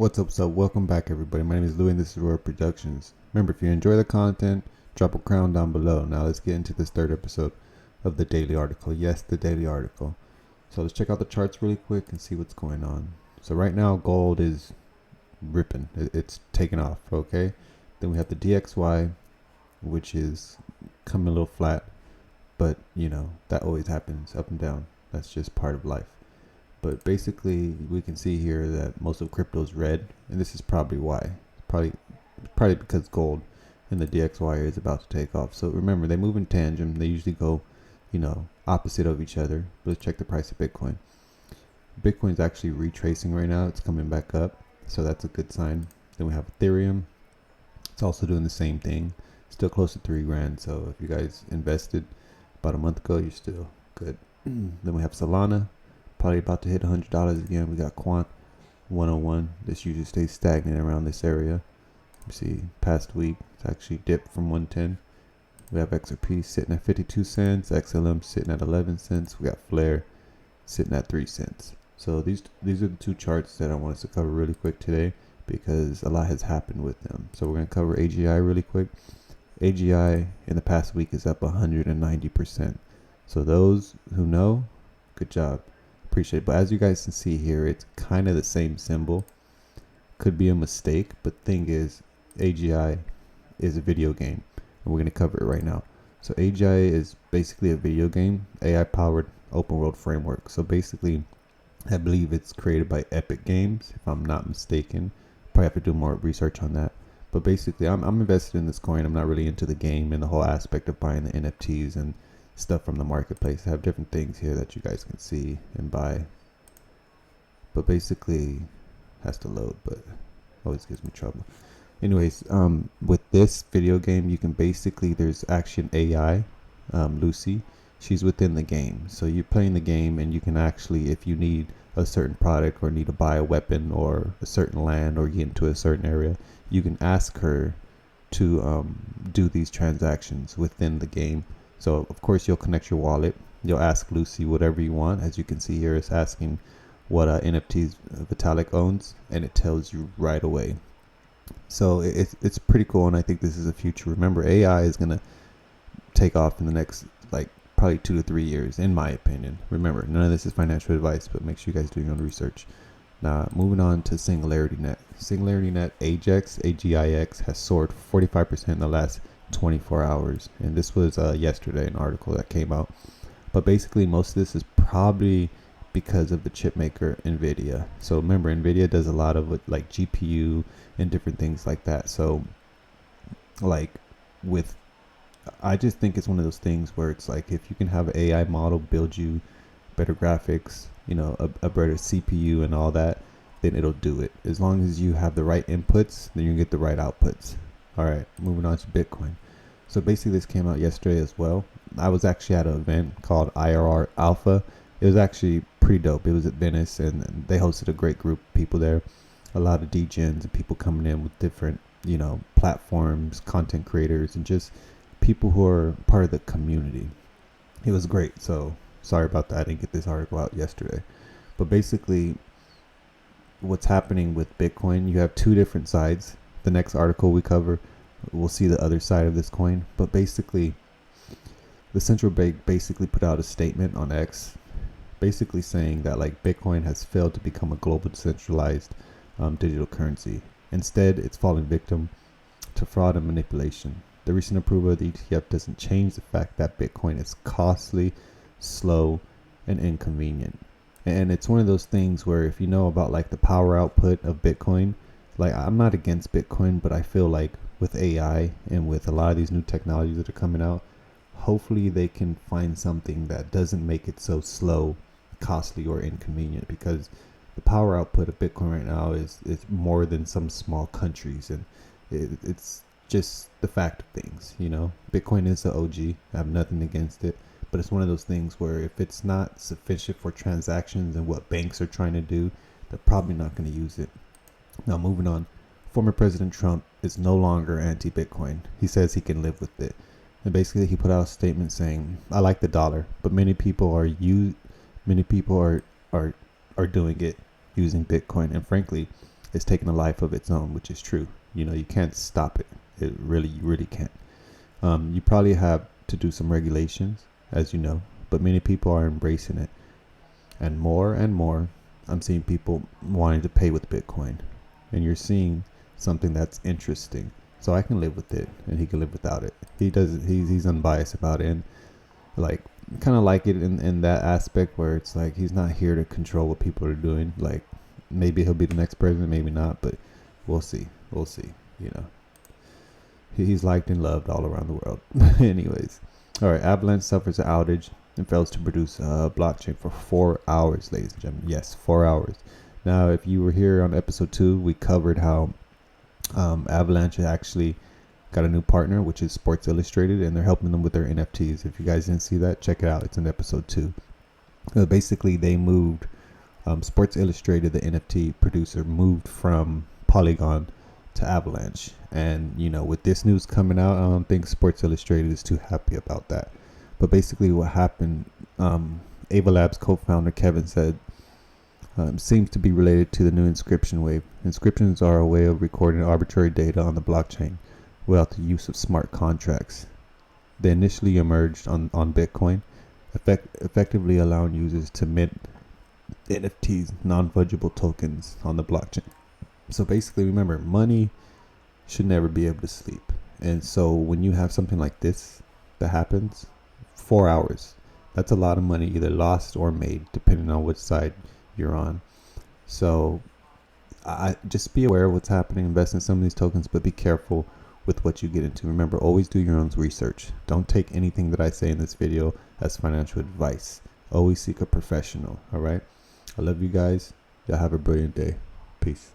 What's up? Welcome back, everybody. My name is Louis, and this is Royal Productions. Remember, if you enjoy the content, drop a crown down below. Now, let's get into this third episode of the daily article. Yes, the daily article. So, let's check out the charts really quick and see what's going on. So, right now, gold is ripping, it's taking off, okay? Then we have the DXY, which is coming a little flat, but that always happens up and down. That's just part of life. But basically, we can see here that most of crypto is red, and this is probably why. Probably because gold and the DXY is about to take off. So remember, they move in tandem. They usually go, opposite of each other. But let's check the price of Bitcoin. Bitcoin's actually retracing right now. It's coming back up, so that's a good sign. Then we have Ethereum. It's also doing the same thing. Still close to $3,000. So if you guys invested about a month ago, you're still good. Then we have Solana. Probably about to hit $100 again. We got Quant 101. This usually stays stagnant around this area. You see, past week it's actually dipped from 110. We have XRP sitting at 52 cents. XLM sitting at 11 cents. We got Flare sitting at 3 cents. So these are the two charts that I want us to cover really quick today because a lot has happened with them. So we're going to cover AGI really quick. AGI in the past week is up 190%. So those who know, good job. Appreciate it. But as you guys can see here, it's kind of the same symbol. Could be a mistake, but thing is, AGI is a video game, and we're going to cover it right now. So AGI is basically a video game, AI powered open world framework. So basically, I believe it's created by Epic Games, if I'm not mistaken. Probably have to do more research on that. But basically, I'm invested in this coin. I'm not really into the game and the whole aspect of buying the NFTs and stuff from the marketplace. I have different things here that you guys can see and buy, but basically has to load, but always gives me trouble. Anyways, with this video game, you can basically, there's actually an AI, Lucy. She's within the game, so you're playing the game and you can actually, if you need a certain product or need to buy a weapon or a certain land or get into a certain area, you can ask her to do these transactions within the game. So of course you'll connect your wallet. You'll ask Lucy whatever you want. As you can see here, it's asking what NFTs Vitalik owns, and it tells you right away. So it's pretty cool, and I think this is the future. Remember, AI is gonna take off in the next probably 2 to 3 years, in my opinion. Remember, none of this is financial advice, but make sure you guys do your own research. Now, moving on to Singularity Net. Singularity Net AGIX has soared 45% in the last 24 hours, and this was yesterday, an article that came out. But basically, most of this is probably because of the chip maker Nvidia. So remember, Nvidia does a lot of like GPU and different things like that. So I just think it's one of those things where it's like, if you can have an AI model build you better graphics, a better CPU and all that, then it'll do it. As long as you have the right inputs, then you get the right outputs. All right, moving on to Bitcoin. So basically, this came out yesterday as well. I was actually at an event called IRR Alpha. It was actually pretty dope. It was at Venice, and they hosted a great group of people there. A lot of DGens and people coming in with different, platforms, content creators, and just people who are part of the community. It was great. So sorry about that. I didn't get this article out yesterday. But basically, what's happening with Bitcoin, you have two different sides. The next article we cover, we'll see the other side of this coin. But basically, the central bank basically put out a statement on X, basically saying that Bitcoin has failed to become a global decentralized digital currency. Instead, it's fallen victim to fraud and manipulation. The recent approval of the ETF doesn't change the fact that Bitcoin is costly, slow, and inconvenient. And it's one of those things where, if you know about the power output of Bitcoin, I'm not against Bitcoin, but I feel like with AI and with a lot of these new technologies that are coming out, hopefully they can find something that doesn't make it so slow, costly, or inconvenient, because the power output of Bitcoin right now is more than some small countries, and it's just the fact of things. Bitcoin is the OG. I have nothing against it, but it's one of those things where if it's not sufficient for transactions and what banks are trying to do, they're probably not going to use it. Now, moving on. Former President Trump is no longer anti-Bitcoin. He says he can live with it. And basically, he put out a statement saying, "I like the dollar, but many people are doing it using Bitcoin. And frankly, is taking a life of its own, which is true. You can't stop it. You really can't. You probably have to do some regulations, as you know, but many people are embracing it. And more, I'm seeing people wanting to pay with Bitcoin. And you're seeing something that's interesting. So I can live with it, and he can live without it. He's unbiased about it, and like kind of like it in that aspect where it's like he's not here to control what people are doing. Like maybe he'll be the next president, maybe not, but we'll see. He's liked and loved all around the world. Anyways, all right. Avalanche suffers an outage and fails to produce a blockchain for 4 hours, ladies and gentlemen. Yes, 4 hours. Now, if you were here on episode 2, we covered how Avalanche actually got a new partner, which is Sports Illustrated, and they're helping them with their NFTs. If you guys didn't see that, check it out. It's in episode 2. Basically, they moved Sports Illustrated, the NFT producer, moved from Polygon to Avalanche. And with this news coming out, I don't think Sports Illustrated is too happy about that. But basically what happened, Ava Labs co-founder Kevin said, seems to be related to the new inscription wave. Inscriptions are a way of recording arbitrary data on the blockchain without the use of smart contracts. They initially emerged on Bitcoin, effectively allowing users to mint NFTs, non-fungible tokens, on the blockchain. So basically, remember, money should never be able to sleep. And so when you have something like this that happens, 4 hours, that's a lot of money either lost or made, depending on which side you're on. So I just be aware of what's happening, invest in some of these tokens, but be careful with what you get into. Remember, always do your own research. Don't take anything that I say in this video as financial advice. Always seek a professional. All right. I love you guys. Y'all have a brilliant day. Peace.